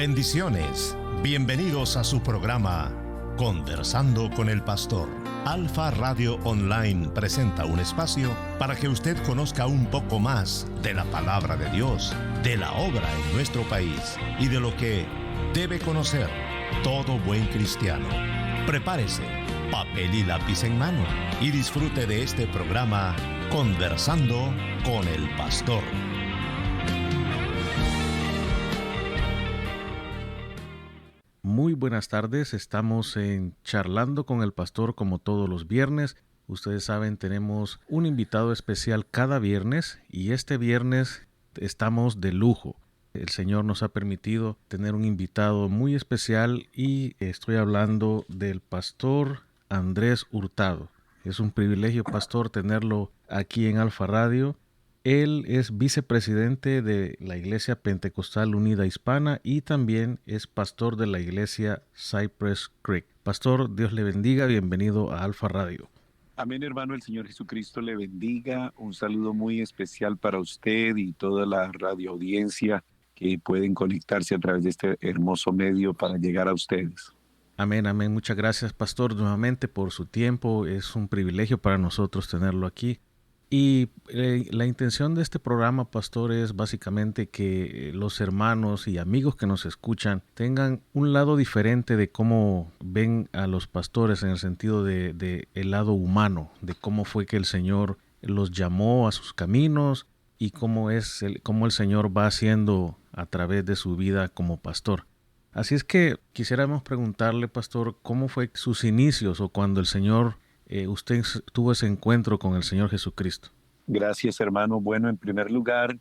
Bendiciones. Bienvenidos a su programa Conversando con el Pastor. Alfa Radio Online presenta un espacio para que usted conozca un poco más de la palabra de Dios, de la obra en nuestro país y de lo que debe conocer todo buen cristiano. Prepárese, papel y lápiz en mano y disfrute de este programa Conversando con el Pastor. Muy buenas tardes, estamos en Charlando con el Pastor como todos los viernes. Ustedes saben, tenemos un invitado especial cada viernes y este viernes estamos de lujo. El Señor nos ha permitido tener un invitado muy especial y estoy hablando del Pastor Andrés Hurtado. Es un privilegio, Pastor, tenerlo aquí en Alfa Radio. Él es vicepresidente de la Iglesia Pentecostal Unida Hispana y también es pastor de la Iglesia Cypress Creek. Pastor, Dios le bendiga, bienvenido a Alfa Radio. Amén, hermano, el Señor Jesucristo le bendiga. Un saludo muy especial para usted y toda la radioaudiencia que pueden conectarse a través de este hermoso medio para llegar a ustedes. Amén, amén. Muchas gracias, Pastor, nuevamente por su tiempo. Es un privilegio para nosotros tenerlo aquí. Y la intención de este programa, Pastor, es básicamente que los hermanos y amigos que nos escuchan tengan un lado diferente de cómo ven a los pastores en el sentido de el lado humano, de cómo fue que el Señor los llamó a sus caminos y cómo el Señor va haciendo a través de su vida como pastor. Así es que quisiéramos preguntarle, Pastor, ¿cómo fue sus inicios o cuando el Señor usted tuvo ese encuentro con el Señor Jesucristo? Gracias, hermano. Bueno, en primer lugar,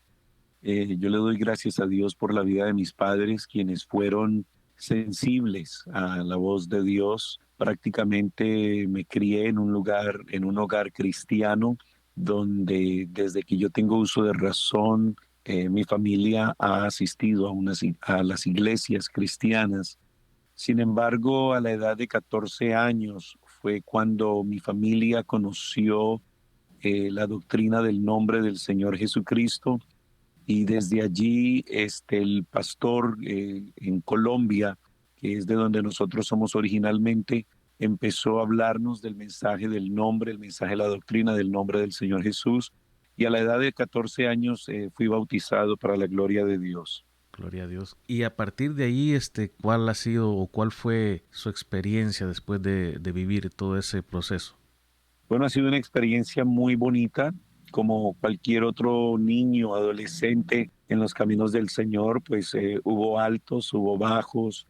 yo le doy gracias a Dios por la vida de mis padres, quienes fueron sensibles a la voz de Dios. Prácticamente me crié en un hogar cristiano, donde desde que yo tengo uso de razón, mi familia ha asistido a las iglesias cristianas. Sin embargo, a la edad de 14 años fue cuando mi familia conoció la doctrina del nombre del Señor Jesucristo, y desde allí el pastor en Colombia, que es de donde nosotros somos originalmente, empezó a hablarnos del mensaje del nombre, el mensaje de la doctrina del nombre del Señor Jesús, y a la edad de 14 años fui bautizado para la gloria de Dios. Gloria a Dios. Y a partir de ahí, ¿cuál ha sido o cuál fue su experiencia después de vivir todo ese proceso? Bueno, ha sido una experiencia muy bonita, como cualquier otro niño, adolescente en los caminos del Señor, pues hubo altos, hubo bajos,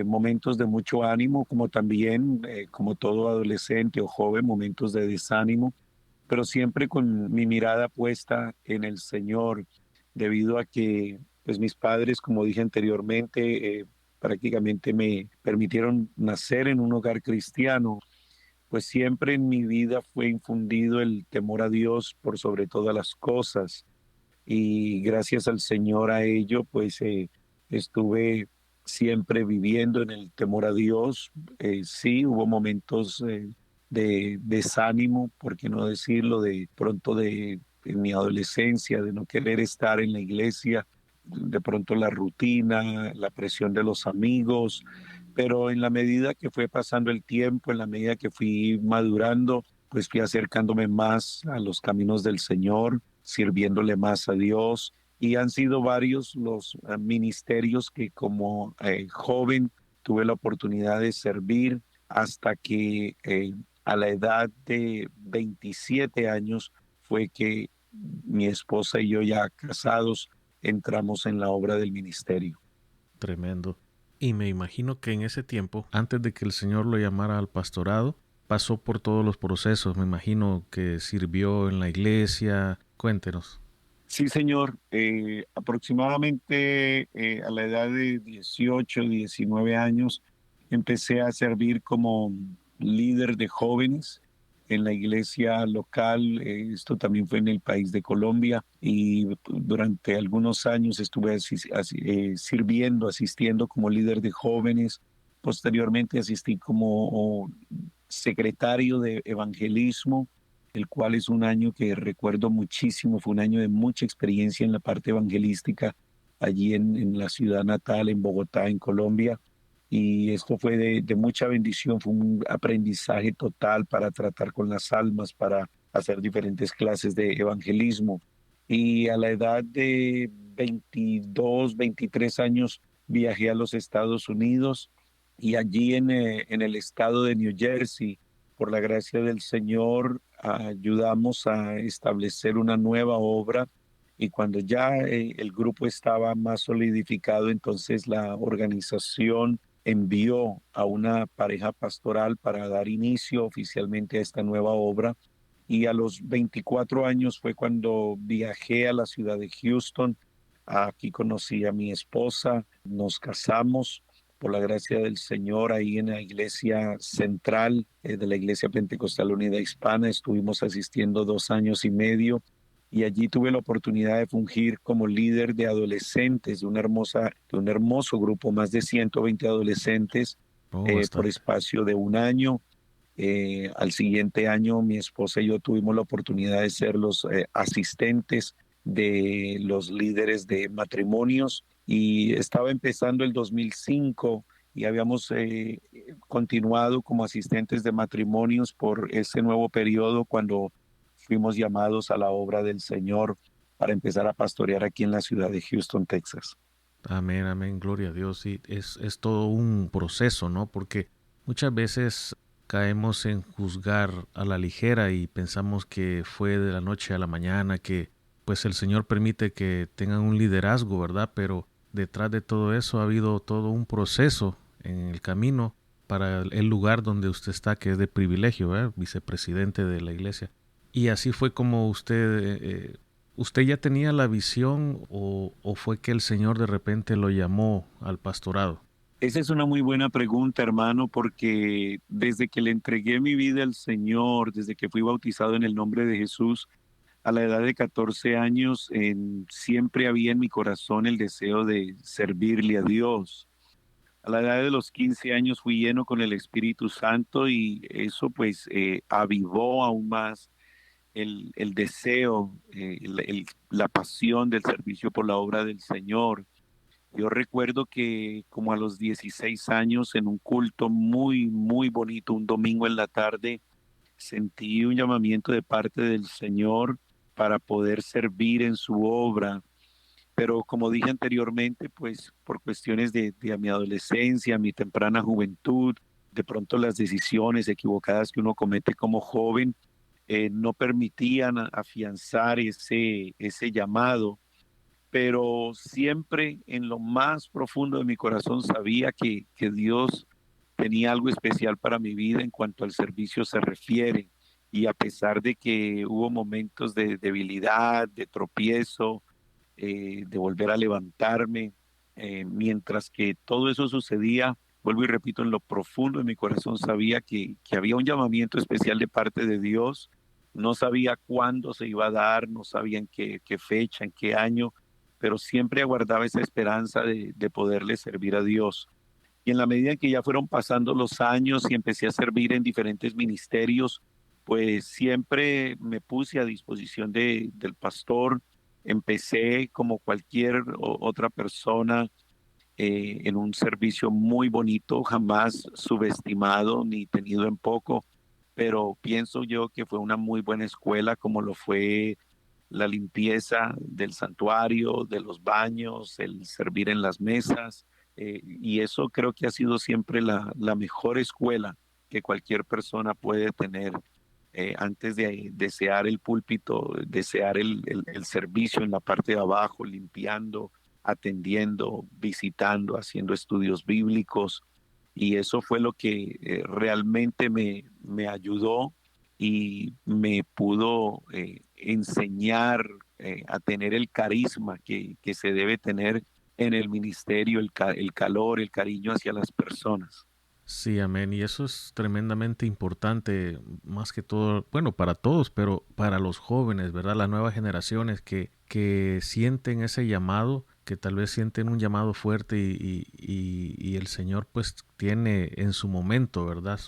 momentos de mucho ánimo, como también, como todo adolescente o joven, momentos de desánimo, pero siempre con mi mirada puesta en el Señor, debido a que pues mis padres, como dije anteriormente, prácticamente me permitieron nacer en un hogar cristiano. Pues siempre en mi vida fue infundido el temor a Dios por sobre todas las cosas, y gracias al Señor a ello, pues estuve siempre viviendo en el temor a Dios. Sí, hubo momentos de desánimo, por qué no decirlo, de pronto en mi adolescencia, de no querer estar en la iglesia, de pronto la rutina, la presión de los amigos, pero en la medida que fue pasando el tiempo, en la medida que fui madurando, pues fui acercándome más a los caminos del Señor, sirviéndole más a Dios, y han sido varios los ministerios que como joven tuve la oportunidad de servir, hasta que a la edad de 27 años fue que mi esposa y yo, ya casados, entramos en la obra del ministerio. Tremendo. Y me imagino que en ese tiempo, antes de que el Señor lo llamara al pastorado, pasó por todos los procesos. Me imagino que sirvió en la iglesia. Cuéntenos. Sí, señor. Aproximadamente a la edad de 18, 19 años, empecé a servir como líder de jóvenes en la iglesia local. Esto también fue en el país de Colombia, y durante algunos años estuve sirviendo, asistiendo como líder de jóvenes. Posteriormente asistí como secretario de evangelismo, el cual es un año que recuerdo muchísimo. Fue un año de mucha experiencia en la parte evangelística, allí en la ciudad natal, en Bogotá, en Colombia. Y esto fue de mucha bendición, fue un aprendizaje total para tratar con las almas, para hacer diferentes clases de evangelismo. Y a la edad de 22, 23 años viajé a los Estados Unidos y allí en el estado de New Jersey, por la gracia del Señor, ayudamos a establecer una nueva obra y cuando ya el grupo estaba más solidificado, entonces la organización envió a una pareja pastoral para dar inicio oficialmente a esta nueva obra. Y a los 24 años fue cuando viajé a la ciudad de Houston. Aquí conocí a mi esposa, nos casamos por la gracia del Señor ahí en la iglesia central de la Iglesia Pentecostal Unida Hispana. Estuvimos asistiendo 2 años y medio y allí tuve la oportunidad de fungir como líder de adolescentes de un hermoso grupo, más de 120 adolescentes por Bastante. espacio de un año. Al siguiente año mi esposa y yo tuvimos la oportunidad de ser los asistentes de los líderes de matrimonios y estaba empezando el 2005 y habíamos continuado como asistentes de matrimonios por ese nuevo periodo cuando fuimos llamados a la obra del Señor para empezar a pastorear aquí en la ciudad de Houston, Texas. Amén, amén, gloria a Dios. Sí, es todo un proceso, ¿no? Porque muchas veces caemos en juzgar a la ligera y pensamos que fue de la noche a la mañana, que pues el Señor permite que tengan un liderazgo, ¿verdad? Pero detrás de todo eso ha habido todo un proceso en el camino para el lugar donde usted está, que es de privilegio, ¿verdad? Vicepresidente de la iglesia. Y así fue como ¿usted ya tenía la visión o fue que el Señor de repente lo llamó al pastorado? Esa es una muy buena pregunta, hermano, porque desde que le entregué mi vida al Señor, desde que fui bautizado en el nombre de Jesús, a la edad de 14 años, siempre había en mi corazón el deseo de servirle a Dios. A la edad de los 15 años fui lleno con el Espíritu Santo y eso pues avivó aún más el deseo, la pasión del servicio por la obra del Señor. Yo recuerdo que como a los 16 años, en un culto muy, muy bonito, un domingo en la tarde, sentí un llamamiento de parte del Señor para poder servir en su obra. Pero como dije anteriormente, pues por cuestiones de mi adolescencia, mi temprana juventud, de pronto las decisiones equivocadas que uno comete como joven, no permitían afianzar ese llamado, pero siempre en lo más profundo de mi corazón sabía que Dios tenía algo especial para mi vida en cuanto al servicio se refiere. Y a pesar de que hubo momentos de debilidad, de tropiezo, de volver a levantarme, mientras que todo eso sucedía, vuelvo y repito, en lo profundo de mi corazón sabía que había un llamamiento especial de parte de Dios. No sabía cuándo se iba a dar, no sabía en qué fecha, en qué año, pero siempre aguardaba esa esperanza de poderle servir a Dios. Y en la medida en que ya fueron pasando los años y empecé a servir en diferentes ministerios, pues siempre me puse a disposición del pastor. Empecé como cualquier otra persona en un servicio muy bonito, jamás subestimado ni tenido en poco, pero pienso yo que fue una muy buena escuela como lo fue la limpieza del santuario, de los baños, el servir en las mesas, y eso creo que ha sido siempre la mejor escuela que cualquier persona puede tener antes de desear el púlpito, desear el servicio en la parte de abajo, limpiando, atendiendo, visitando, haciendo estudios bíblicos. Y eso fue lo que realmente me ayudó y me pudo enseñar a tener el carisma que se debe tener en el ministerio, el calor, el cariño hacia las personas. Sí, amén. Y eso es tremendamente importante, más que todo, bueno, para todos, pero para los jóvenes, ¿verdad? Las nuevas generaciones que sienten ese llamado, que tal vez sienten un llamado fuerte y el Señor pues tiene en su momento, ¿verdad?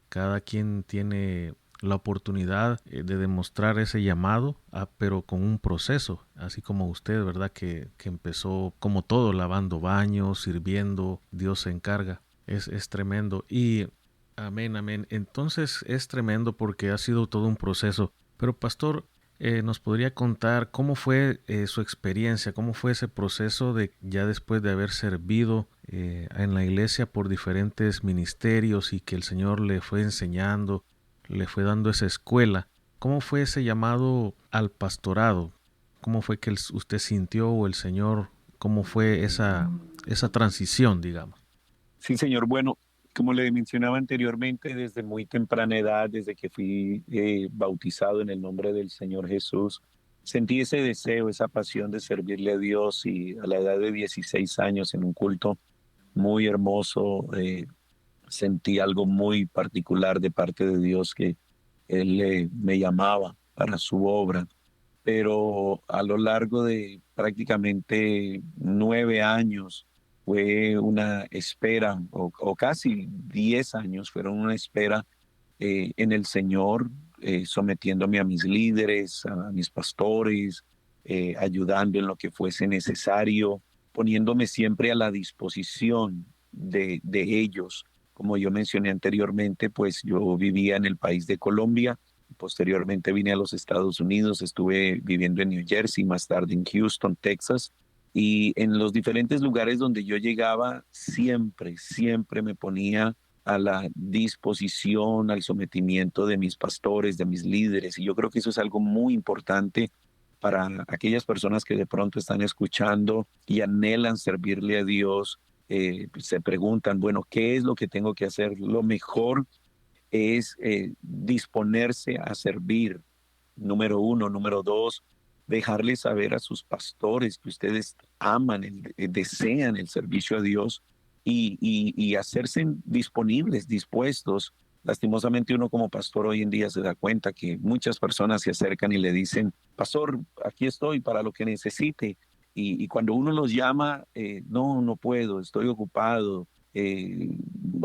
Cada quien tiene la oportunidad de demostrar ese llamado, pero con un proceso, así como usted, ¿verdad? Que empezó como todo, lavando baños, sirviendo, Dios se encarga. Es tremendo. Y amén, amén. Entonces es tremendo porque ha sido todo un proceso. Pero pastor, ¿nos podría contar cómo fue su experiencia, cómo fue ese proceso de ya después de haber servido en la iglesia por diferentes ministerios y que el Señor le fue enseñando, le fue dando esa escuela? ¿Cómo fue ese llamado al pastorado? ¿Cómo fue que usted sintió o el Señor, cómo fue esa transición, digamos? Sí, señor. Bueno, como le mencionaba anteriormente, desde muy temprana edad, desde que fui bautizado en el nombre del Señor Jesús, sentí ese deseo, esa pasión de servirle a Dios, y a la edad de 16 años en un culto muy hermoso, sentí algo muy particular de parte de Dios, que Él me llamaba para su obra. Pero a lo largo de prácticamente 9 años fue una espera, o casi 10 años fueron una espera en el Señor, sometiéndome a mis líderes, a mis pastores, ayudando en lo que fuese necesario, poniéndome siempre a la disposición de ellos. Como yo mencioné anteriormente, pues yo vivía en el país de Colombia. Posteriormente vine a los Estados Unidos, estuve viviendo en New Jersey, más tarde en Houston, Texas, y en los diferentes lugares donde yo llegaba, siempre me ponía a la disposición, al sometimiento de mis pastores, de mis líderes. Y yo creo que eso es algo muy importante para aquellas personas que de pronto están escuchando y anhelan servirle a Dios. Se preguntan, bueno, ¿qué es lo que tengo que hacer? Lo mejor es disponerse a servir, número uno. Número dos, dejarles saber a sus pastores que ustedes aman, desean el servicio a Dios, y hacerse disponibles, dispuestos. Lastimosamente uno como pastor hoy en día se da cuenta que muchas personas se acercan y le dicen, pastor, aquí estoy para lo que necesite. Y cuando uno los llama, no, no puedo, estoy ocupado, eh,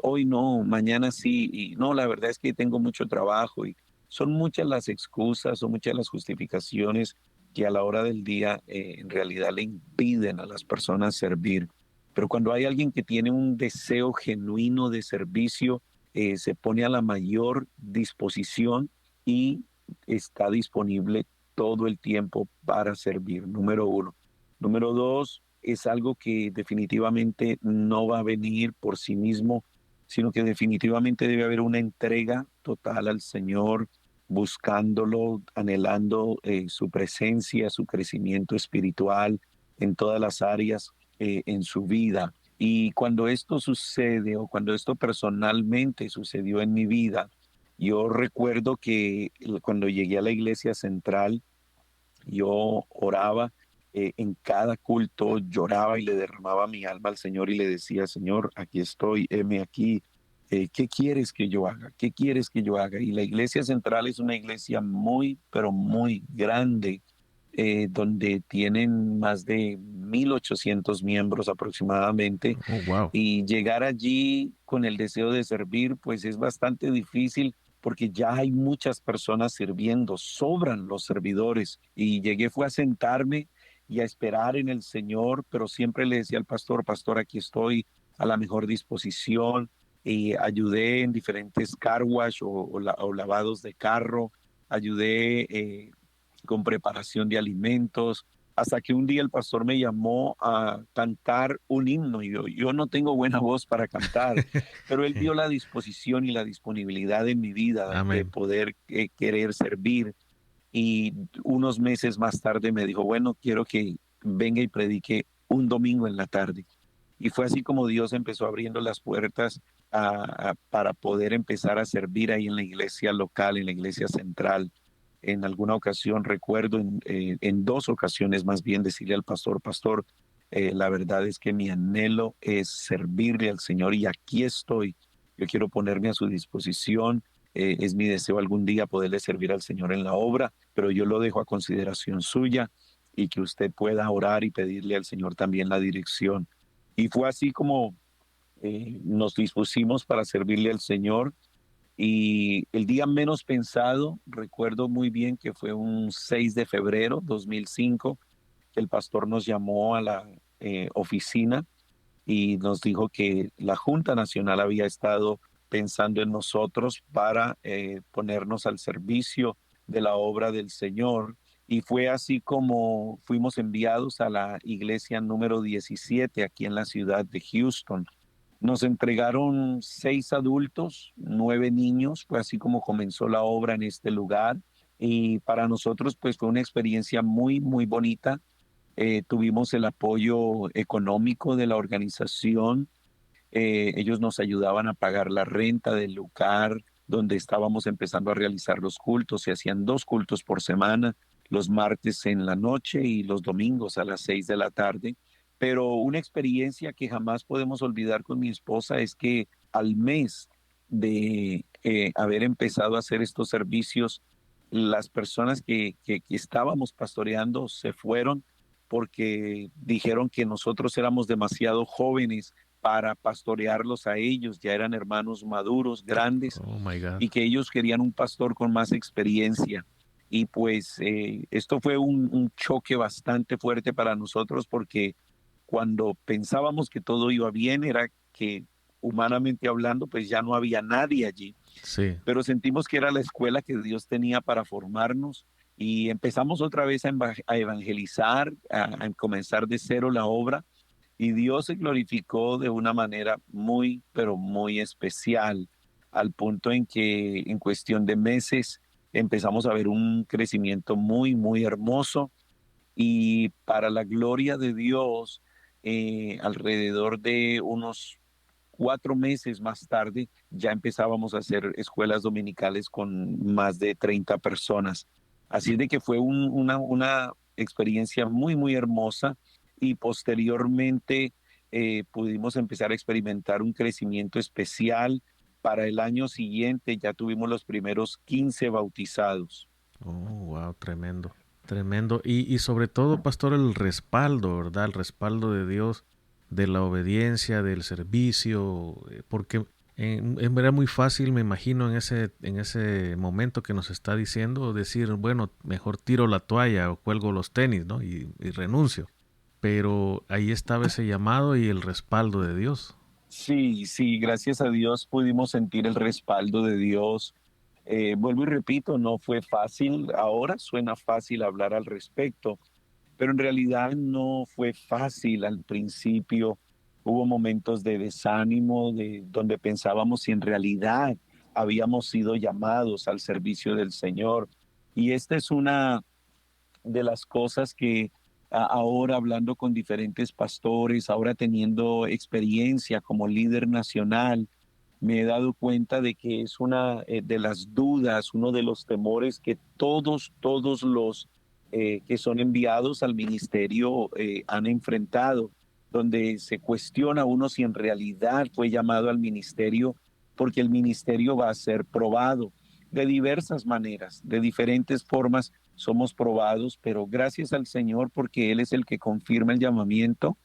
hoy no, mañana sí, y no, la verdad es que tengo mucho trabajo. Y son muchas las excusas, son muchas las justificaciones que a la hora del día en realidad le impiden a las personas servir. Pero cuando hay alguien que tiene un deseo genuino de servicio, se pone a la mayor disposición y está disponible todo el tiempo para servir, número uno. Número dos, es algo que definitivamente no va a venir por sí mismo, sino que definitivamente debe haber una entrega total al Señor, buscándolo, anhelando su presencia, su crecimiento espiritual en todas las áreas en su vida. Y cuando esto sucede, o cuando esto personalmente sucedió en mi vida, yo recuerdo que cuando llegué a la iglesia central, yo oraba en cada culto, lloraba y le derramaba mi alma al Señor y le decía, Señor, aquí estoy, heme aquí. ¿Qué quieres que yo haga? ¿Qué quieres que yo haga? Y la iglesia central es una iglesia muy, pero muy grande, donde tienen más de 1,800 miembros aproximadamente. Oh, wow. Y llegar allí con el deseo de servir, pues es bastante difícil, porque ya hay muchas personas sirviendo, sobran los servidores. Y llegué fue a sentarme y a esperar en el Señor, pero siempre le decía al pastor, pastor, aquí estoy a la mejor disposición. Y ayudé en diferentes car wash, o lavados de carro, ayudé con preparación de alimentos, hasta que un día el pastor me llamó a cantar un himno. Y yo no tengo buena voz para cantar, pero él vio la disposición y la disponibilidad en mi vida de Amén. poder querer servir. Y unos meses más tarde me dijo, bueno, quiero que venga y predique un domingo en la tarde. Y fue así como Dios empezó abriendo las puertas para poder empezar a servir ahí en la iglesia local, en la iglesia central. En alguna ocasión, recuerdo, en dos ocasiones más bien, decirle al pastor, pastor, la verdad es que mi anhelo es servirle al Señor, y aquí estoy. Yo quiero ponerme a su disposición. Es mi deseo algún día poderle servir al Señor en la obra, pero yo lo dejo a consideración suya, y que usted pueda orar y pedirle al Señor también la dirección. Y fue así como nos dispusimos para servirle al Señor. Y el día menos pensado, recuerdo muy bien que fue un 6 de febrero 2005, que el pastor nos llamó a la oficina y nos dijo que la Junta Nacional había estado pensando en nosotros para ponernos al servicio de la obra del Señor. Y fue así como fuimos enviados a la iglesia número 17 aquí en la ciudad de Houston. Nos entregaron 6 adultos, 9 niños, fue así como comenzó la obra en este lugar. Y para nosotros pues fue una experiencia muy, muy bonita. Tuvimos el apoyo económico de la organización. Ellos nos ayudaban a pagar la renta del lugar donde estábamos empezando a realizar los cultos. Se hacían 2 cultos por semana, los martes en la noche y los domingos a las 6 de la tarde. Pero una experiencia que jamás podemos olvidar con mi esposa es que al mes de haber empezado a hacer estos servicios, las personas que estábamos pastoreando se fueron porque dijeron que nosotros éramos demasiado jóvenes para pastorearlos a ellos, ya eran hermanos maduros, grandes, Oh my God. y que ellos querían un pastor con más experiencia. Y pues esto fue un choque bastante fuerte para nosotros porque cuando pensábamos que todo iba bien era que humanamente hablando pues ya no había nadie allí, Sí. pero sentimos que era la escuela que Dios tenía para formarnos y empezamos otra vez a evangelizar, a comenzar de cero la obra y Dios se glorificó de una manera muy, pero muy especial, al punto en que en cuestión de meses empezamos a ver un crecimiento muy, muy hermoso y para la gloria de Dios, alrededor de unos 4 meses más tarde ya empezábamos a hacer escuelas dominicales con más de 30 personas. Así de que fue una experiencia muy, muy hermosa y posteriormente pudimos empezar a experimentar un crecimiento especial. Para el año siguiente ya tuvimos los primeros 15 bautizados. Oh, wow, tremendo, tremendo. Y sobre todo, pastor, el respaldo, ¿verdad? El respaldo de Dios, de la obediencia, del servicio, porque era muy fácil, me imagino, en ese momento que nos está diciendo, decir, bueno, mejor tiro la toalla o cuelgo los tenis, ¿no? Y renuncio. Pero ahí estaba ese llamado y el respaldo de Dios. Sí, sí, gracias a Dios pudimos sentir el respaldo de Dios. Vuelvo y repito, no fue fácil. Ahora suena fácil hablar al respecto, pero en realidad no fue fácil al principio. Hubo momentos de desánimo, de donde pensábamos si en realidad habíamos sido llamados al servicio del Señor. Y esta es una de las cosas que ahora hablando con diferentes pastores, ahora teniendo experiencia como líder nacional, me he dado cuenta de que es una de las dudas, uno de los temores que todos los que son enviados al ministerio han enfrentado, donde se cuestiona uno si en realidad fue llamado al ministerio, porque el ministerio va a ser probado de diversas maneras, de diferentes formas somos probados, pero gracias al Señor porque Él es el que confirma el llamamiento.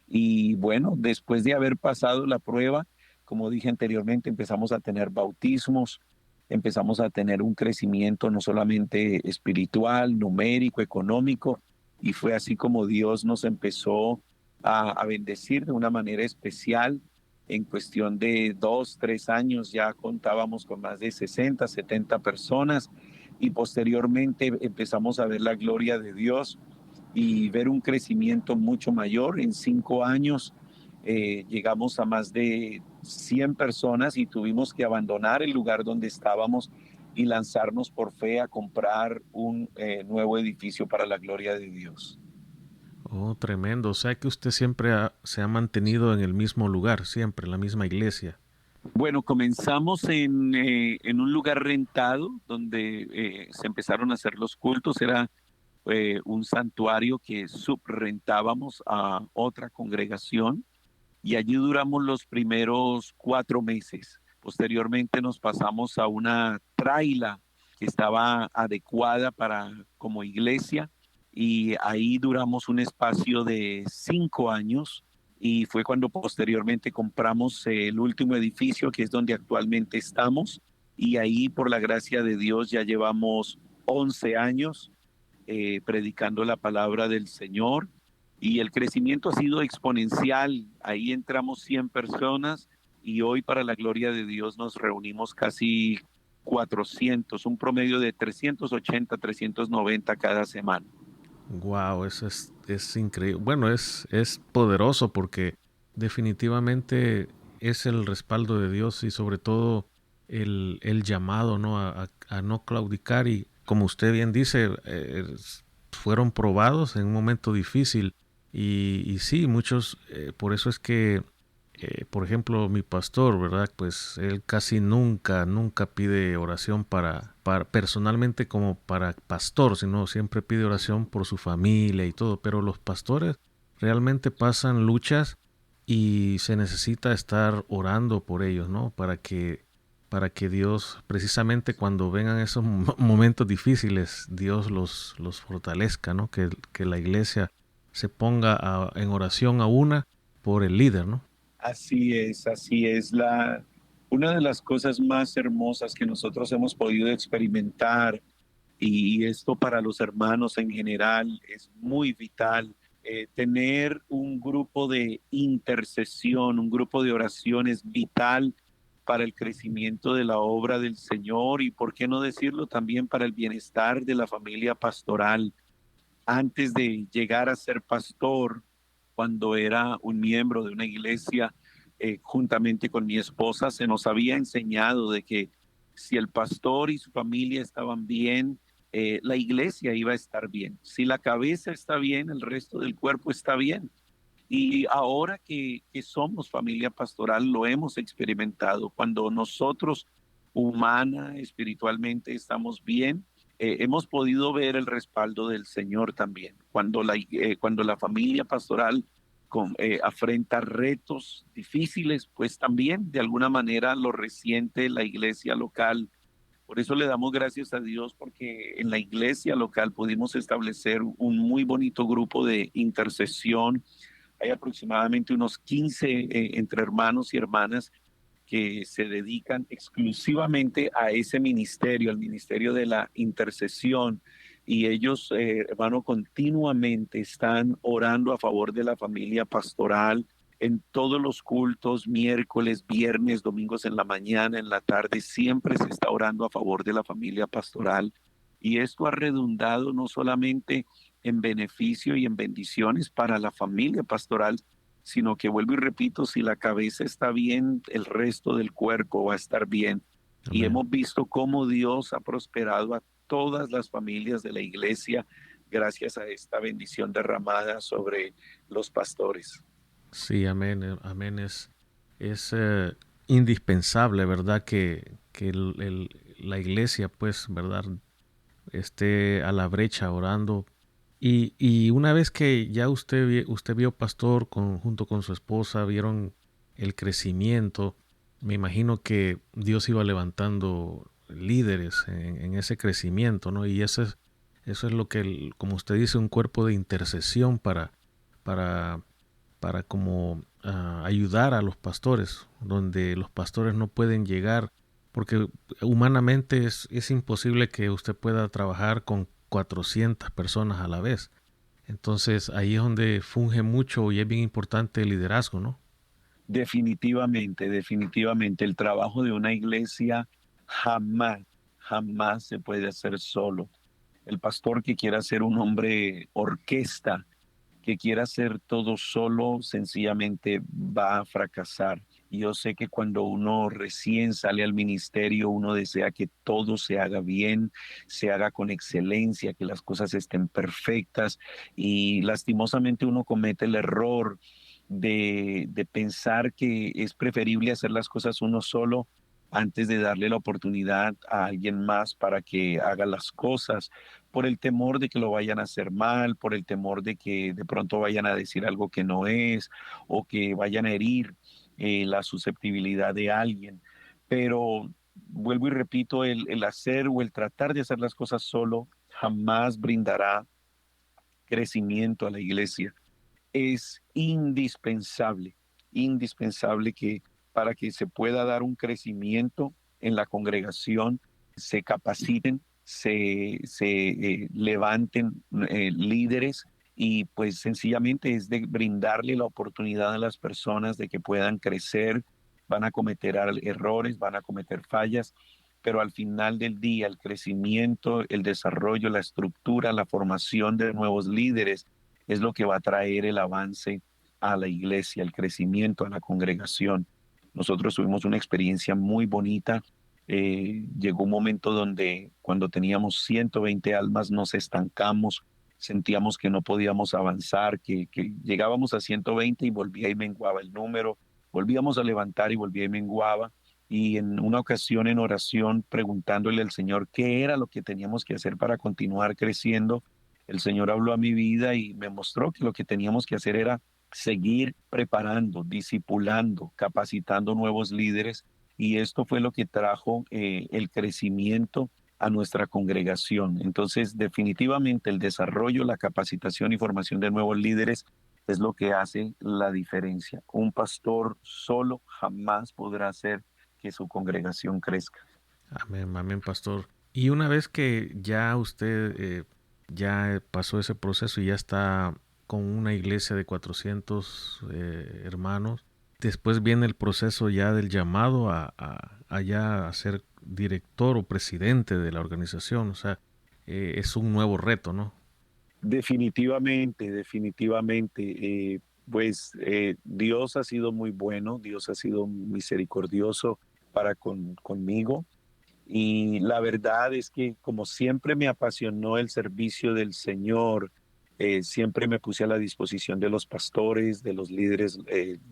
Y bueno, después de haber pasado la prueba, como dije anteriormente, empezamos a tener bautismos, empezamos a tener un crecimiento no solamente espiritual, numérico, económico, y fue así como Dios nos empezó a bendecir de una manera especial. En cuestión de 2, 3 años ya contábamos con más de 60, 70 personas y posteriormente empezamos a ver la gloria de Dios y ver un crecimiento mucho mayor. En 5 años llegamos a más de 100 personas y tuvimos que abandonar el lugar donde estábamos y lanzarnos por fe a comprar un nuevo edificio para la gloria de Dios. Oh, tremendo. O sea que usted siempre se ha mantenido en el mismo lugar, siempre, en la misma iglesia. Bueno, comenzamos en un lugar rentado donde se empezaron a hacer los cultos. Era un santuario que subrentábamos a otra congregación y allí duramos los primeros 4 meses. Posteriormente nos pasamos a una traila que estaba adecuada para como iglesia y ahí duramos un espacio de 5 años y fue cuando posteriormente compramos el último edificio que es donde actualmente estamos y ahí por la gracia de Dios ya llevamos 11 años predicando la palabra del Señor y el crecimiento ha sido exponencial. Ahí entramos 100 personas y hoy para la gloria de Dios nos reunimos casi 400, un promedio de 380, 390 cada semana. Wow, eso es increíble. Bueno, es poderoso porque definitivamente es el respaldo de Dios y sobre todo el llamado, ¿no? A no claudicar y como usted bien dice, fueron probados en un momento difícil y sí, muchos, por eso es que por ejemplo, mi pastor, ¿verdad? Pues él casi nunca pide oración para personalmente como para pastor, sino siempre pide oración por su familia y todo. Pero los pastores realmente pasan luchas y se necesita estar orando por ellos, ¿no? Para que Dios, precisamente cuando vengan esos momentos difíciles, Dios los fortalezca, ¿no? Que la iglesia se ponga en oración a una por el líder, ¿no? Así es. Una de las cosas más hermosas que nosotros hemos podido experimentar, y esto para los hermanos en general es muy vital, tener un grupo de intercesión, un grupo de oración es vital para el crecimiento de la obra del Señor y, por qué no decirlo, también para el bienestar de la familia pastoral. Antes de llegar a ser pastor, cuando era un miembro de una iglesia, juntamente con mi esposa, se nos había enseñado de que si el pastor y su familia estaban bien, la iglesia iba a estar bien. Si la cabeza está bien, el resto del cuerpo está bien. Y ahora que somos familia pastoral, lo hemos experimentado. Cuando nosotros, humana, espiritualmente, estamos bien, hemos podido ver el respaldo del Señor también. Cuando la familia pastoral afrenta retos difíciles, pues también de alguna manera lo resiente la iglesia local. Por eso le damos gracias a Dios porque en la iglesia local pudimos establecer un muy bonito grupo de intercesión. Hay aproximadamente unos 15 entre hermanos y hermanas que se dedican exclusivamente a ese ministerio, al ministerio de la intercesión. Y ellos, hermano, continuamente están orando a favor de la familia pastoral en todos los cultos, miércoles, viernes, domingos en la mañana, en la tarde, siempre se está orando a favor de la familia pastoral. Y esto ha redundado no solamente en beneficio y en bendiciones para la familia pastoral, sino que vuelvo y repito, si la cabeza está bien, el resto del cuerpo va a estar bien. Y Amén. hemos visto cómo Dios ha prosperado a todas las familias de la iglesia gracias a esta bendición derramada sobre los pastores. Sí, amén, amén. Es indispensable, ¿verdad? Que la iglesia, pues, ¿verdad? Esté a la brecha orando. Y una vez que ya usted vio pastor junto con su esposa, vieron el crecimiento, me imagino que Dios iba levantando líderes en ese crecimiento, ¿no? Y eso es lo que, como usted dice, un cuerpo de intercesión para, para como ayudar a los pastores, donde los pastores no pueden llegar, porque humanamente es imposible que usted pueda trabajar con 400 personas a la vez. Entonces ahí es donde funge mucho y es bien importante el liderazgo, ¿no? Definitivamente, definitivamente, el trabajo de una iglesia jamás se puede hacer solo. El pastor que quiera ser un hombre orquesta, que quiera hacer todo solo, sencillamente va a fracasar. Yo sé que cuando uno recién sale al ministerio, uno desea que todo se haga bien, se haga con excelencia, que las cosas estén perfectas y lastimosamente uno comete el error de pensar que es preferible hacer las cosas uno solo antes de darle la oportunidad a alguien más para que haga las cosas, por el temor de que lo vayan a hacer mal, por el temor de que de pronto vayan a decir algo que no es o que vayan a herir la susceptibilidad de alguien. Pero vuelvo y repito, el hacer o el tratar de hacer las cosas solo jamás brindará crecimiento a la iglesia. Es indispensable que para que se pueda dar un crecimiento en la congregación se capaciten, se levanten líderes, y pues sencillamente es de brindarle la oportunidad a las personas de que puedan crecer. Van a cometer errores, van a cometer fallas, pero al final del día el crecimiento, el desarrollo, la estructura, la formación de nuevos líderes es lo que va a traer el avance a la iglesia, el crecimiento a la congregación. Nosotros tuvimos una experiencia muy bonita. Llegó un momento donde cuando teníamos 120 almas nos estancamos, sentíamos que no podíamos avanzar, que llegábamos a 120 y volvía y menguaba el número, volvíamos a levantar y volvía y menguaba. Y en una ocasión en oración, preguntándole al Señor qué era lo que teníamos que hacer para continuar creciendo, el Señor habló a mi vida y me mostró que lo que teníamos que hacer era seguir preparando, discipulando, capacitando nuevos líderes. Y esto fue lo que trajo el crecimiento a nuestra congregación. Entonces, definitivamente el desarrollo, la capacitación y formación de nuevos líderes es lo que hace la diferencia. Un pastor solo jamás podrá hacer que su congregación crezca. Amén, amén, pastor. Y una vez que ya usted ya pasó ese proceso y ya está con una iglesia de 400 hermanos, después viene el proceso ya del llamado a ser director o presidente de la organización. O sea, es un nuevo reto, ¿no? Definitivamente, definitivamente. Dios ha sido muy bueno, Dios ha sido misericordioso conmigo. Y la verdad es que como siempre me apasionó el servicio del Señor, siempre me puse a la disposición de los pastores, de los líderes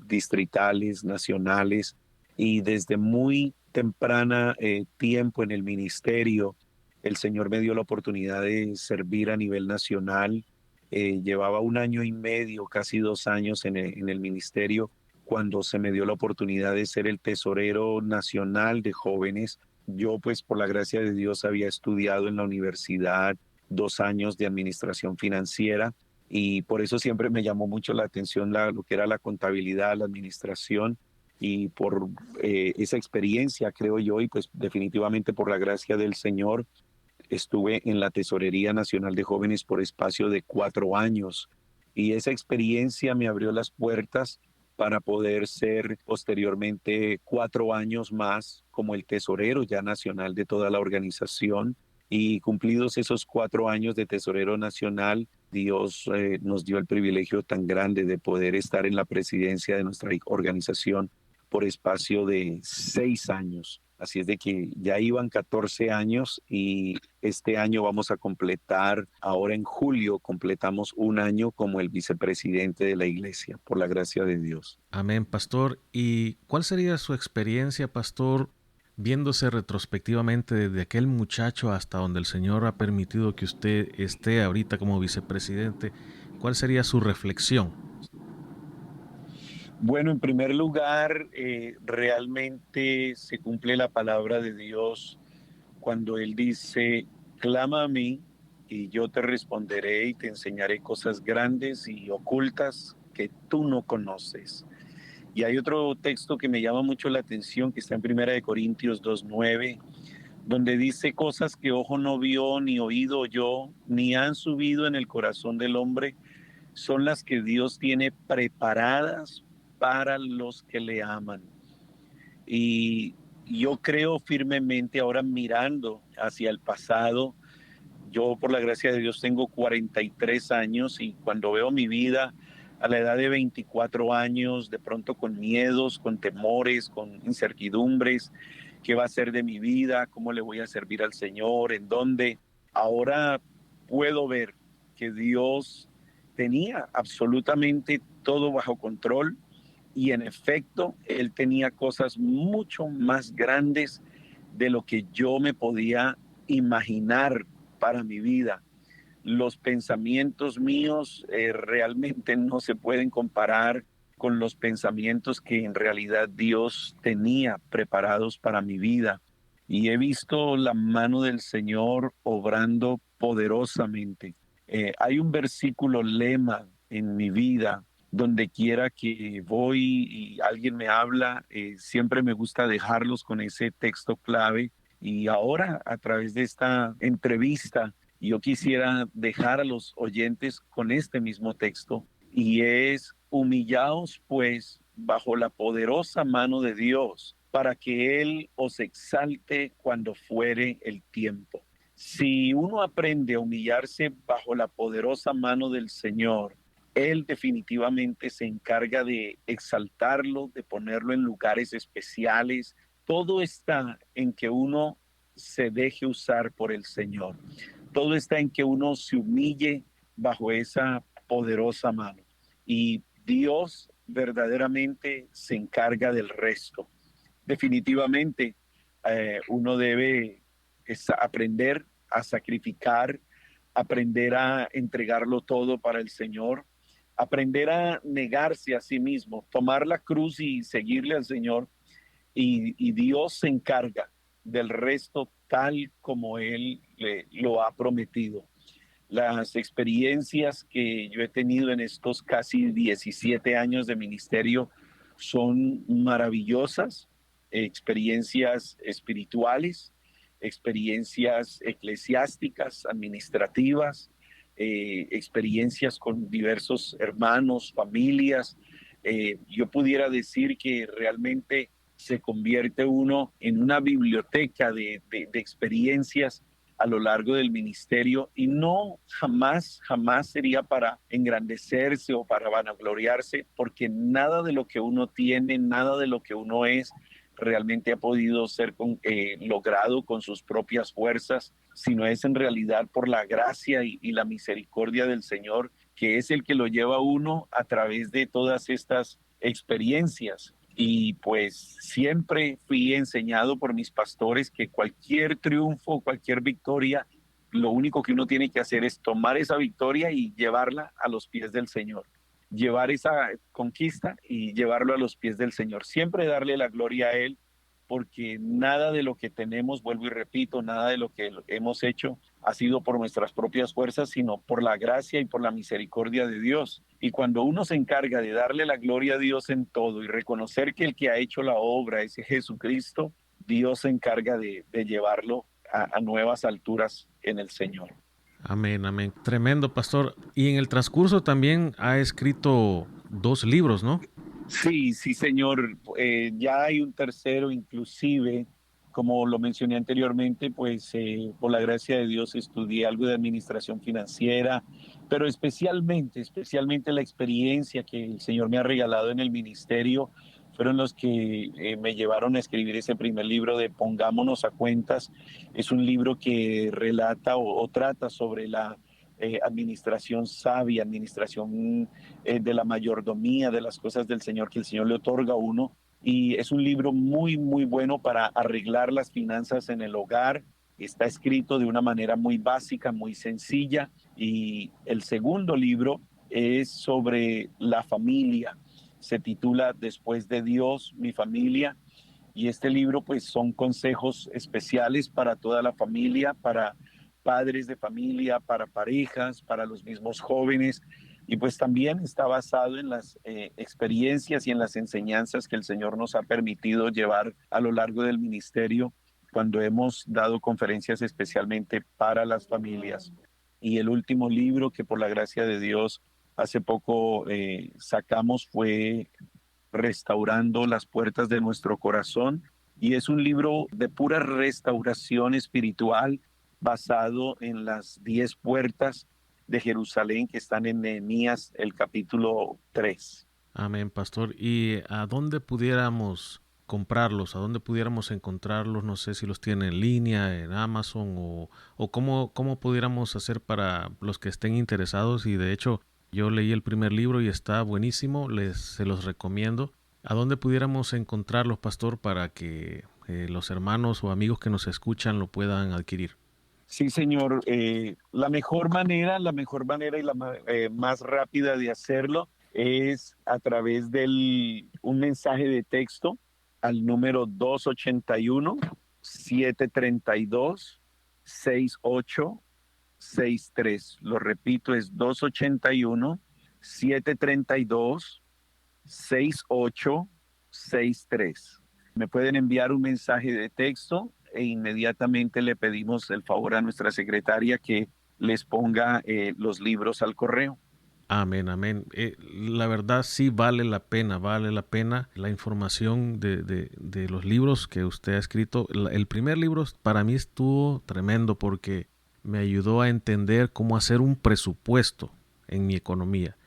distritales, nacionales, y desde muy temprana tiempo en el ministerio, el Señor me dio la oportunidad de servir a nivel nacional. Llevaba 1 año y medio, casi 2 años en el ministerio, cuando se me dio la oportunidad de ser el tesorero nacional de jóvenes. Yo, pues, por la gracia de Dios, había estudiado en la universidad 2 años de administración financiera, y por eso siempre me llamó mucho la atención lo que era la contabilidad, la administración, y por esa experiencia, creo yo, y pues definitivamente por la gracia del Señor, estuve en la Tesorería Nacional de Jóvenes por espacio de 4 años, y esa experiencia me abrió las puertas para poder ser posteriormente 4 años más como el tesorero ya nacional de toda la organización. Y cumplidos esos 4 años de tesorero nacional, Dios nos dio el privilegio tan grande de poder estar en la presidencia de nuestra organización por espacio de 6 años. Así es de que ya iban 14 años, y este año vamos a completar, ahora en julio, completamos 1 año como el vicepresidente de la iglesia, por la gracia de Dios. Amén, pastor. ¿Y cuál sería su experiencia, pastor, viéndose retrospectivamente desde aquel muchacho hasta donde el Señor ha permitido que usted esté ahorita como vicepresidente? ¿Cuál sería su reflexión? Bueno, en primer lugar, realmente se cumple la palabra de Dios cuando Él dice: clama a mí y yo te responderé y te enseñaré cosas grandes y ocultas que tú no conoces. Y hay otro texto que me llama mucho la atención, que está en 1 Corintios 2:9, donde dice: cosas que ojo no vio, ni oído oyó, ni han subido en el corazón del hombre, son las que Dios tiene preparadas para los que le aman. Y yo creo firmemente, ahora mirando hacia el pasado, yo por la gracia de Dios tengo 43 años, y cuando veo mi vida a la edad de 24 años, de pronto con miedos, con temores, con incertidumbres, ¿qué va a ser de mi vida? ¿Cómo le voy a servir al Señor? ¿En dónde? Ahora puedo ver que Dios tenía absolutamente todo bajo control, y en efecto, Él tenía cosas mucho más grandes de lo que yo me podía imaginar para mi vida. Los pensamientos míos realmente no se pueden comparar con los pensamientos que en realidad Dios tenía preparados para mi vida. Y he visto la mano del Señor obrando poderosamente. Hay un versículo lema en mi vida Donde quiera que voy y alguien me habla, siempre me gusta dejarlos con ese texto clave. Y ahora, a través de esta entrevista, yo quisiera dejar a los oyentes con este mismo texto, y es: humillaos pues bajo la poderosa mano de Dios, para que Él os exalte cuando fuere el tiempo. Si uno aprende a humillarse bajo la poderosa mano del Señor, Él definitivamente se encarga de exaltarlo, de ponerlo en lugares especiales. Todo está en que uno se deje usar por el Señor. Todo está en que uno se humille bajo esa poderosa mano. Y Dios verdaderamente se encarga del resto. Definitivamente, uno debe aprender a sacrificar, aprender a entregarlo todo para el Señor, aprender a negarse a sí mismo, tomar la cruz y seguirle al Señor, y Dios se encarga del resto tal como Él lo ha prometido. Las experiencias que yo he tenido en estos casi 17 años de ministerio son maravillosas, experiencias espirituales, experiencias eclesiásticas, administrativas, experiencias con diversos hermanos, familias. Yo pudiera decir que realmente se convierte uno en una biblioteca de experiencias a lo largo del ministerio, y no jamás sería para engrandecerse o para vanagloriarse, porque nada de lo que uno tiene, nada de lo que uno es, realmente ha podido ser logrado con sus propias fuerzas, sino es en realidad por la gracia y la misericordia del Señor, que es el que lo lleva a uno a través de todas estas experiencias. Y pues siempre fui enseñado por mis pastores que cualquier triunfo, cualquier victoria, lo único que uno tiene que hacer es tomar esa victoria y llevarla a los pies del Señor. Llevar esa conquista y llevarlo a los pies del Señor. Siempre darle la gloria a Él, porque nada de lo que tenemos, vuelvo y repito, nada de lo que hemos hecho ha sido por nuestras propias fuerzas, sino por la gracia y por la misericordia de Dios. Y cuando uno se encarga de darle la gloria a Dios en todo y reconocer que el que ha hecho la obra es Jesucristo, Dios se encarga de llevarlo a nuevas alturas en el Señor. Amén, amén. Tremendo, pastor. Y en el transcurso también ha escrito 2 libros, ¿no? Sí, sí, señor. Ya hay un tercero, inclusive, como lo mencioné anteriormente, pues por la gracia de Dios estudié algo de administración financiera, pero especialmente la experiencia que el Señor me ha regalado en el ministerio fueron los que me llevaron a escribir ese primer libro de Pongámonos a Cuentas. Es un libro que relata o trata sobre la administración sabia, administración de la mayordomía, de las cosas del Señor que el Señor le otorga a uno. Y es un libro muy bueno para arreglar las finanzas en el hogar. Está escrito de una manera muy básica, muy sencilla. Y el segundo libro es sobre la familia. Se titula Después de Dios, mi familia. Y este libro pues son consejos especiales para toda la familia, para padres de familia, para parejas, para los mismos jóvenes, y pues también está basado en las experiencias y en las enseñanzas que el Señor nos ha permitido llevar a lo largo del ministerio cuando hemos dado conferencias especialmente para las familias. Y el último libro que por la gracia de Dios hace poco sacamos fue Restaurando las puertas de nuestro corazón, y es un libro de pura restauración espiritual basado en las 10 puertas de Jerusalén que están en Nehemías, el capítulo 3. Amén, pastor. ¿Y a dónde pudiéramos comprarlos? ¿A dónde pudiéramos encontrarlos? No sé si los tiene en línea, en Amazon, o cómo pudiéramos hacer para los que estén interesados. Y de hecho, yo leí el primer libro y está buenísimo, se los recomiendo. ¿A dónde pudiéramos encontrarlos, pastor, para que los hermanos o amigos que nos escuchan lo puedan adquirir? Sí, señor. La mejor manera y la más rápida de hacerlo es a través de un mensaje de texto al número 281-732-6863. Lo repito, es 281 732-6863. Me pueden enviar un mensaje de texto e inmediatamente le pedimos el favor a nuestra secretaria que les ponga los libros al correo. Amén, amén. La verdad sí vale la pena la información de los libros que usted ha escrito. El primer libro para mí estuvo tremendo porque me ayudó a entender cómo hacer un presupuesto en mi economía.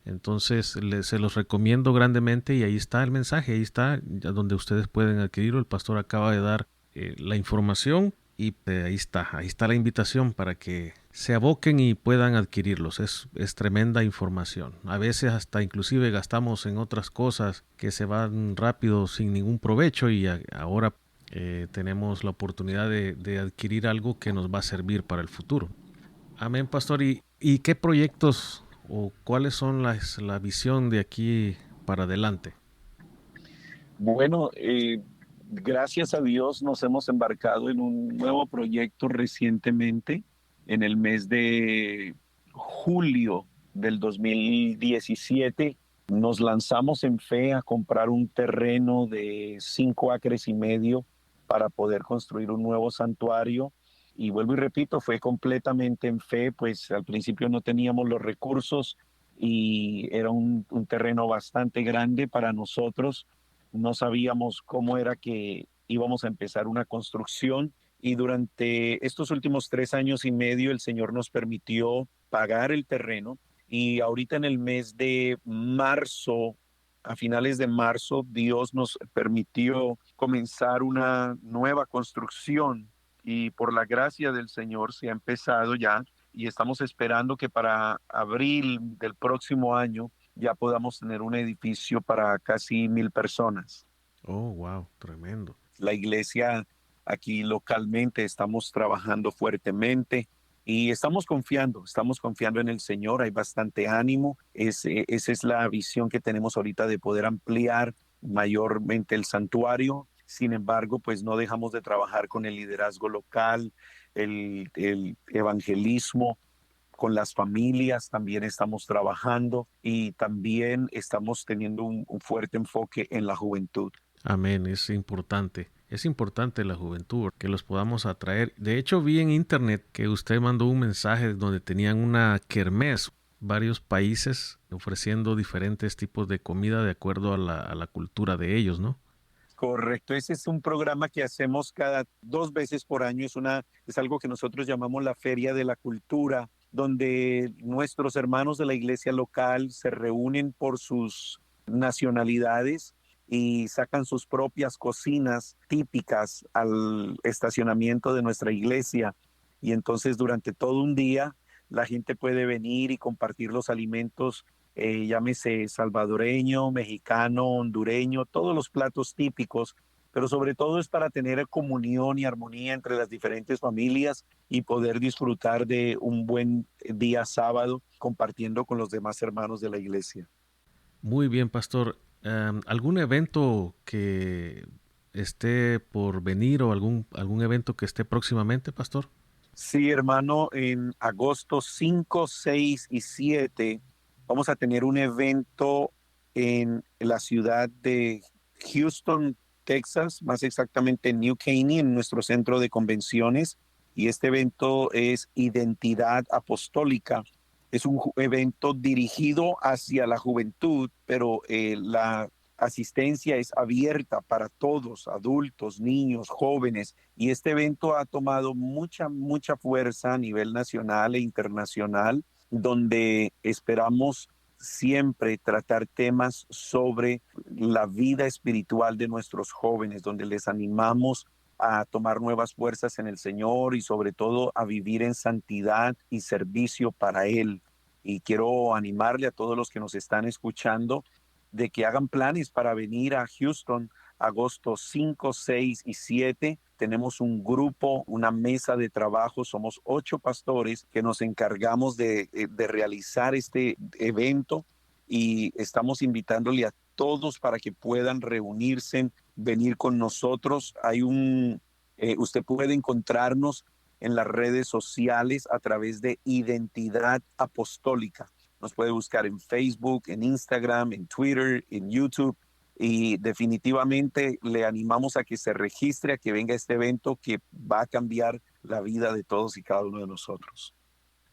Entonces se los recomiendo grandemente y ahí está el mensaje, ahí está donde ustedes pueden adquirirlo. El pastor acaba de dar la información y ahí está la invitación para que se aboquen y puedan adquirirlos. Es tremenda información. A veces hasta inclusive gastamos en otras cosas que se van rápido sin ningún provecho y ahora tenemos la oportunidad de adquirir algo que nos va a servir para el futuro. Amén, pastor. ¿Y qué proyectos o cuáles son la visión de aquí para adelante? Bueno, gracias a Dios nos hemos embarcado en un nuevo proyecto recientemente, en el mes de julio del 2017. Nos lanzamos en fe a comprar un terreno de 5,5 acres para poder construir un nuevo santuario. Y vuelvo y repito, fue completamente en fe, pues al principio no teníamos los recursos y era un terreno bastante grande para nosotros. No sabíamos cómo era que íbamos a empezar una construcción y durante estos últimos 3 años y medio el Señor nos permitió pagar el terreno y ahorita en el mes de marzo, a finales de marzo, Dios nos permitió comenzar una nueva construcción y por la gracia del Señor se ha empezado ya y estamos esperando que para abril del próximo año ya podamos tener un edificio para casi 1,000 personas. Oh, wow, tremendo. La iglesia aquí localmente estamos trabajando fuertemente y estamos confiando en el Señor, hay bastante ánimo. Esa es la visión que tenemos ahorita de poder ampliar mayormente el santuario. Sin embargo, pues no dejamos de trabajar con el liderazgo local, el evangelismo, con las familias también estamos trabajando y también estamos teniendo un fuerte enfoque en la juventud. Amén, es importante. Es importante la juventud, que los podamos atraer. De hecho, vi en internet que usted mandó un mensaje donde tenían una kermés, varios países ofreciendo diferentes tipos de comida de acuerdo a la cultura de ellos, ¿no? Correcto, ese es un programa que hacemos cada 2 veces por año, es algo que nosotros llamamos la Feria de la Cultura, donde nuestros hermanos de la iglesia local se reúnen por sus nacionalidades y sacan sus propias cocinas típicas al estacionamiento de nuestra iglesia. Y entonces durante todo un día la gente puede venir y compartir los alimentos, llámese salvadoreño, mexicano, hondureño, todos los platos típicos, pero sobre todo es para tener comunión y armonía entre las diferentes familias y poder disfrutar de un buen día sábado compartiendo con los demás hermanos de la iglesia. Muy bien, pastor. ¿Algún evento que esté por venir o algún evento que esté próximamente, pastor? Sí, hermano, en agosto 5, 6 y 7 vamos a tener un evento en la ciudad de Houston, Texas, más exactamente en New Caney, en nuestro centro de convenciones. Y este evento es Identidad Apostólica. Es un evento dirigido hacia la juventud, pero la asistencia es abierta para todos, adultos, niños, jóvenes, y este evento ha tomado mucha fuerza a nivel nacional e internacional, donde esperamos siempre tratar temas sobre la vida espiritual de nuestros jóvenes, donde les animamos a tomar nuevas fuerzas en el Señor y sobre todo a vivir en santidad y servicio para Él. Y quiero animarle a todos los que nos están escuchando de que hagan planes para venir a Houston agosto 5, 6 y 7. Tenemos un grupo, una mesa de trabajo, somos 8 pastores que nos encargamos de realizar este evento y estamos invitándole a todos para que puedan reunirse, venir con nosotros. Usted puede encontrarnos en las redes sociales a través de Identidad Apostólica. nos puede buscar en Facebook, en Instagram, en Twitter, en YouTube. Y definitivamente le animamos a que se registre, a que venga a este evento que va a cambiar la vida de todos y cada uno de nosotros.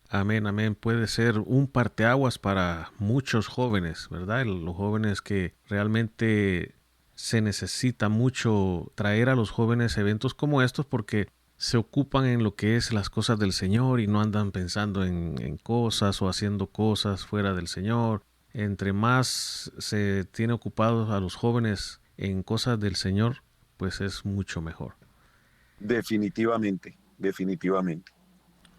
Amén, amén. Puede ser un parteaguas para muchos jóvenes, ¿verdad? Los jóvenes que realmente se necesita mucho traer a los jóvenes eventos como estos porque se ocupan en lo que es las cosas del Señor y no andan pensando en cosas o haciendo cosas fuera del Señor. Entre más se tiene ocupados a los jóvenes en cosas del Señor, pues es mucho mejor. Definitivamente, definitivamente.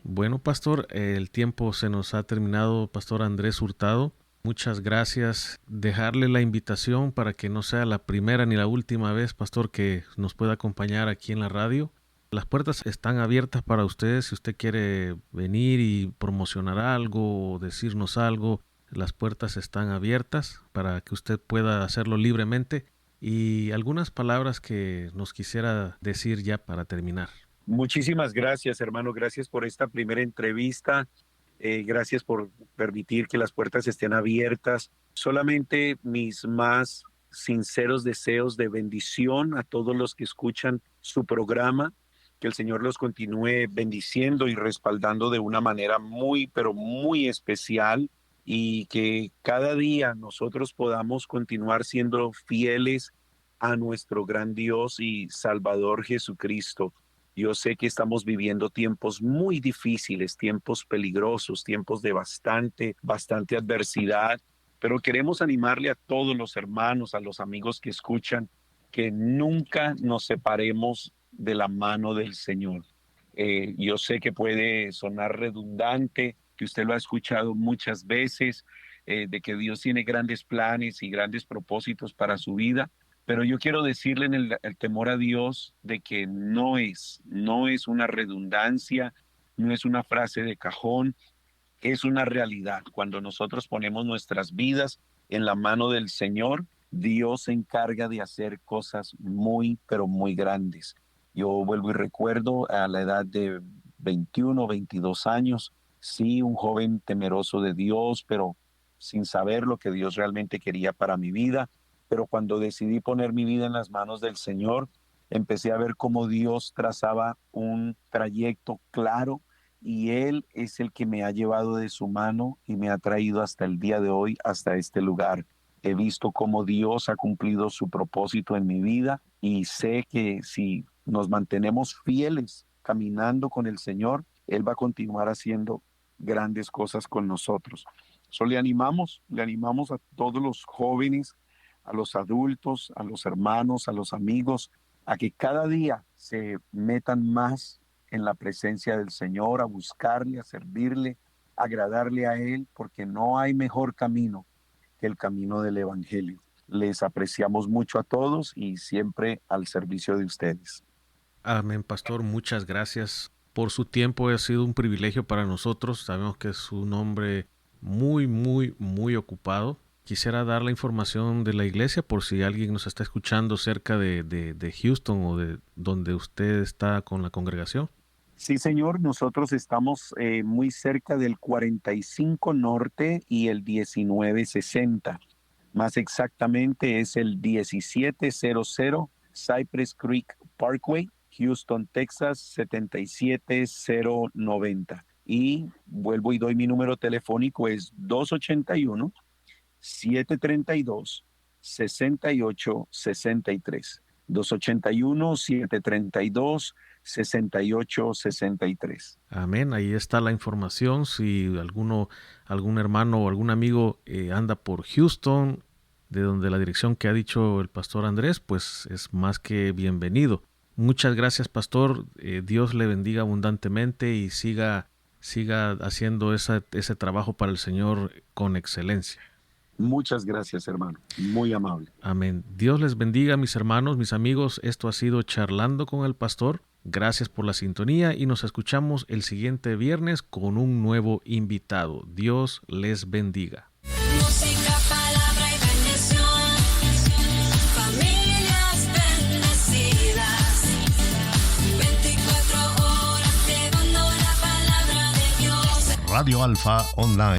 Bueno, pastor, el tiempo se nos ha terminado, pastor Andrés Hurtado. Muchas gracias. Dejarle la invitación para que no sea la primera ni la última vez, pastor, que nos pueda acompañar aquí en la radio. Las puertas están abiertas para ustedes. Si usted quiere venir y promocionar algo o decirnos algo, las puertas están abiertas para que usted pueda hacerlo libremente. Y algunas palabras que nos quisiera decir ya para terminar. Muchísimas gracias, hermano. Gracias por esta primera entrevista. Gracias por permitir que las puertas estén abiertas. Solamente mis más sinceros deseos de bendición a todos los que escuchan su programa. Que el Señor los continúe bendiciendo y respaldando de una manera muy, pero muy especial. Y que cada día nosotros podamos continuar siendo fieles a nuestro gran Dios y Salvador Jesucristo. Yo sé que estamos viviendo tiempos muy difíciles, tiempos peligrosos, tiempos de bastante adversidad, pero queremos animarle a todos los hermanos, a los amigos que escuchan, que nunca nos separemos de la mano del Señor. Yo sé que puede sonar redundante, que usted lo ha escuchado muchas veces, de que Dios tiene grandes planes y grandes propósitos para su vida, pero yo quiero decirle en el temor a Dios de que no es una redundancia, no es una frase de cajón, es una realidad. Cuando nosotros ponemos nuestras vidas en la mano del Señor, Dios se encarga de hacer cosas muy, pero muy grandes. Yo vuelvo y recuerdo a la edad de 21, 22 años, sí, un joven temeroso de Dios, pero sin saber lo que Dios realmente quería para mi vida. Pero cuando decidí poner mi vida en las manos del Señor, empecé a ver cómo Dios trazaba un trayecto claro y Él es el que me ha llevado de su mano y me ha traído hasta el día de hoy, hasta este lugar. He visto cómo Dios ha cumplido su propósito en mi vida y sé que si nos mantenemos fieles caminando con el Señor, Él va a continuar haciendo grandes cosas con nosotros. Le animamos a todos los jóvenes, a los adultos, a los hermanos, a los amigos, a que cada día se metan más en la presencia del Señor, a buscarle, a servirle, a agradarle a Él, porque no hay mejor camino que el camino del Evangelio. Les apreciamos mucho a todos y siempre al servicio de ustedes. Amén, pastor. Muchas gracias por su tiempo. Ha sido un privilegio para nosotros. Sabemos que es un hombre muy, muy, muy ocupado. Quisiera dar la información de la iglesia por si alguien nos está escuchando cerca de Houston o de donde usted está con la congregación. Sí, señor. Nosotros estamos muy cerca del 45 Norte y el 1960. Más exactamente es el 1700 Cypress Creek Parkway, Houston, Texas, 77090. Y vuelvo y doy mi número telefónico, es 281-732-6863. 281-732-6863. Amén, ahí está la información. Si algún hermano o algún amigo anda por Houston, de donde la dirección que ha dicho el pastor Andrés, pues es más que bienvenido. Muchas gracias, pastor. Dios le bendiga abundantemente y siga haciendo ese trabajo para el Señor con excelencia. Muchas gracias, hermano. Muy amable. Amén. Dios les bendiga, mis hermanos, mis amigos. Esto ha sido Charlando con el Pastor. Gracias por la sintonía y nos escuchamos el siguiente viernes con un nuevo invitado. Dios les bendiga. Música, palabra y bendición. Familias bendecidas. 24 horas llevando la palabra de Dios. Radio Alfa Online.